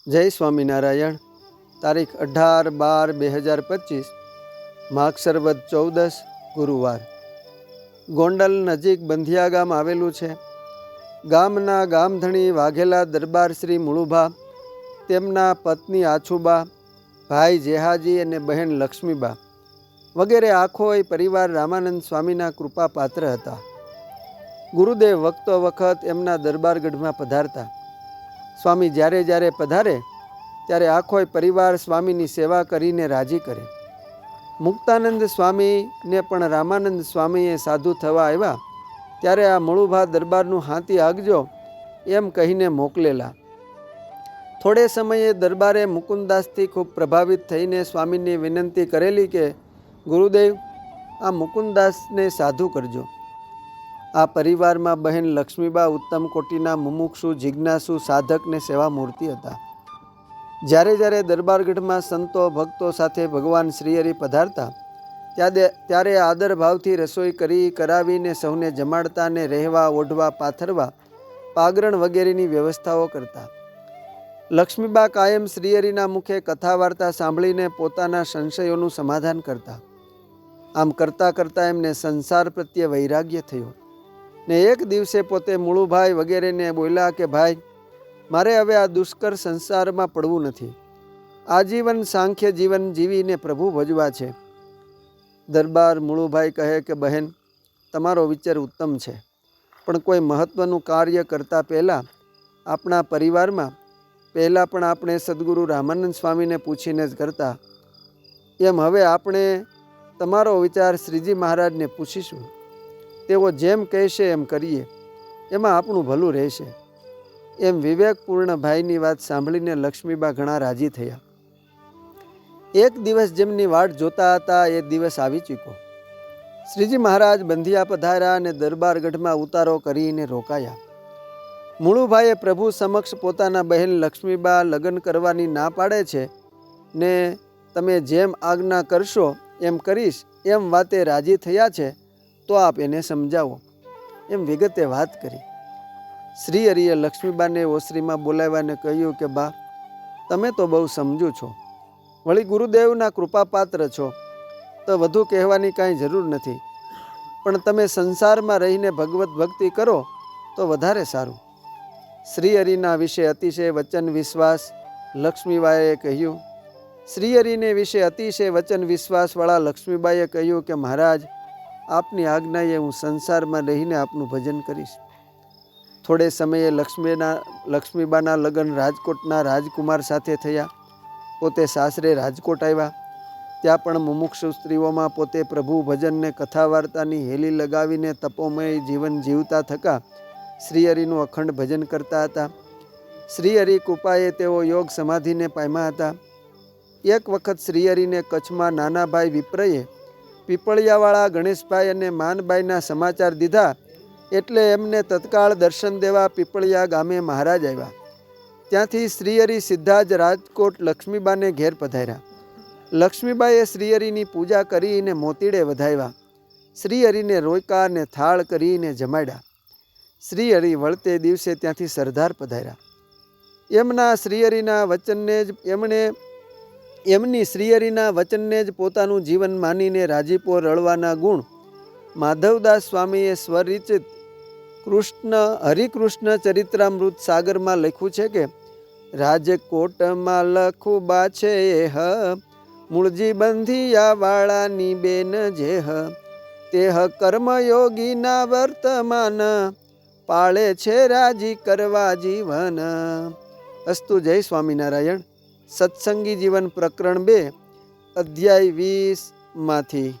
જય સ્વામિનારાયણ. તારીખ 18/12/2025 માગસર વદ 14 ગુરુવાર. ગોંડલ નજીક બંધિયા ગામ આવેલું છે. ગામના ગામધણી વાઘેલા દરબાર શ્રી મુળુભા, તેમના પત્ની આછુબા, ભાઈ જેહાજી અને બહેન લક્ષ્મીબા વગેરે આખોય પરિવાર રામાનંદ સ્વામીના કૃપા પાત્ર હતા. ગુરુદેવ વખતો વખત એમના દરબારગઢમાં પધારતા. સ્વામી જ્યારે જ્યારે પધારે ત્યારે આખોય પરિવાર સ્વામીની સેવા કરીને રાજી કરે. મુક્તાનંદ સ્વામીને પણ રામાનંદ સ્વામીએ સાધુ થવા આવ્યા ત્યારે આ મુળુભા દરબારનું હાંતી આગજો એમ કહીને મોકલેલા. થોડે સમયે દરબારે મુકુંદાસથી ખૂબ પ્રભાવિત થઈને સ્વામીને વિનંતી કરેલી કે ગુરુદેવ, આ મુકુંદાસને સાધુ કરજો. આ પરિવારમાં બહેન લક્ષ્મીબા ઉત્તમ કોટીના મુમુક્ષુ જિજ્ઞાસુ સાધક ને સેવા મૂર્તિ હતા. જ્યારે જ્યારે દરબારગઢમાં સંતો ભક્તો સાથે ભગવાન શ્રીહરિ પધારતા ત્યારે આદર ભાવથી રસોઈ કરાવીને સૌને જમાડતા ને રહેવા, ઓઢવા, પાથરવા, પાગરણ વગેરેની વ્યવસ્થાઓ કરતા. લક્ષ્મીબા કાયમ શ્રીહરિના મુખે કથા વાર્તા સાંભળીને પોતાના સંશયોનું સમાધાન કરતા. આમ કરતાં કરતાં એમને સંસાર પ્રત્યે વૈરાગ્ય થયો ને એક દિવસે પોતે મુળુભાઈ વગેરેને બોલ્યા કે ભાઈ, મારે હવે આ દુષ્કર સંસારમાં પડવું નથી. આજીવન સાંખ્ય જીવન જીવીને પ્રભુ ભજવા છે. દરબાર મુળુભાઈ કહે કે બહેન, તમારો વિચાર ઉત્તમ છે, પણ કોઈ મહત્વનું કાર્ય કરતાં પહેલાં આપણા પરિવારમાં પહેલાં પણ આપણે સદગુરુ રામાનંદ સ્વામીને પૂછીને જ કરતા. એમ હવે આપણે તમારો વિચાર શ્રીજી મહારાજને પૂછીશું. તેઓ જેમ કહેશે એમ કરીએ, એમાં આપણું ભલું રહેશે. એમ વિવેકપૂર્ણ ભાઈની વાત સાંભળીને લક્ષ્મીબા ઘણા રાજી થયા. એક દિવસ જેમની વાટ જોતા હતા એ દિવસ આવી ચૂક્યો. શ્રીજી મહારાજ બંધિયા પધાર્યા અને દરબારગઢમાં ઉતારો કરીને રોકાયા. મુળુભાઈએ પ્રભુ સમક્ષ પોતાના બહેન લક્ષ્મીબા લગ્ન કરવાની ના પાડે છે ને તમે જેમ આજ્ઞા કરશો એમ કરીશ એમ વાતે રાજી થયા છે, તો આપ એને સમજાવો એમ વિગતે વાત કરી. શ્રીહરિએ લક્ષ્મીબાને ઓસરીમાં બોલાવ્યાને કહ્યું કે બા, તમે તો બહુ સમજુ છો, વળી ગુરુદેવના કૃપાપાત્ર છો, તો વધુ કહેવાની કાંઈ જરૂર નથી. પણ તમે સંસારમાં રહીને ભગવત ભક્તિ કરો તો વધારે સારું. શ્રીહરિના વિશે અતિશય વચન વિશ્વાસ લક્ષ્મીબાઈએ કહ્યું. શ્રીહરિને વિશે અતિશય વચન વિશ્વાસવાળા લક્ષ્મીબાઈએ કહ્યું કે મહારાજ, આપની આજ્ઞાએ હું સંસારમાં રહીને આપનું ભજન કરીશ. થોડે સમયે લક્ષ્મીબાના લગ્ન રાજકોટના રાજકુમાર સાથે થયા. પોતે સાસરે રાજકોટ આવ્યા. ત્યાં પણ મુમુક્ષુ સ્ત્રીઓમાં પોતે પ્રભુ ભજનને કથા વાર્તાની હેલી લગાવીને તપોમય જીવન જીવતા થકા શ્રીહરિનું અખંડ ભજન કરતા હતા. શ્રીહરિ કૃપાએ તેઓ યોગ સમાધિને પામ્યા હતા. એક વખત શ્રીહરિને કચ્છમાં નાના ભાઈ વિપ્રએ પીપળિયાવાળા ગણેશભાઈ અને માનબાઈના સમાચાર દીધા એટલે એમને તત્કાળ દર્શન દેવા પીપળિયા ગામે મહારાજ આવ્યા. ત્યાંથી શ્રીહરિ સીધા જ રાજકોટ લક્ષ્મીબાને ઘેર પધાર્યા. લક્ષ્મીબાઈએ શ્રીહરિની પૂજા કરીને મોતીડે વધાવ્યા. શ્રીહરિને રોયકા અને થાળ કરીને જમાડ્યા. શ્રીહરિ વળતે દિવસે ત્યાંથી સરદાર પધાર્યા. એમની શ્રીહરિના વચનને જ પોતાનું જીવન માનીને રાજીપો રળવાના ગુણ માધવદાસ સ્વામીએ સ્વરિચિત હરિકૃષ્ણ ચરિત્રામૃત સાગરમાં લખ્યું છે કે રાજકોટમાં લખુબા છે મૂળજી બંધિયા વાળાની બેન જેહ તેહ કર્મયોગીના વર્તમાન પાળે છે રાજી કરવા જીવન. અસ્તુ. જય સ્વામિનારાયણ. સત્સંગી જીવન પ્રકરણ 2 અધ્યાય 20 માંથી.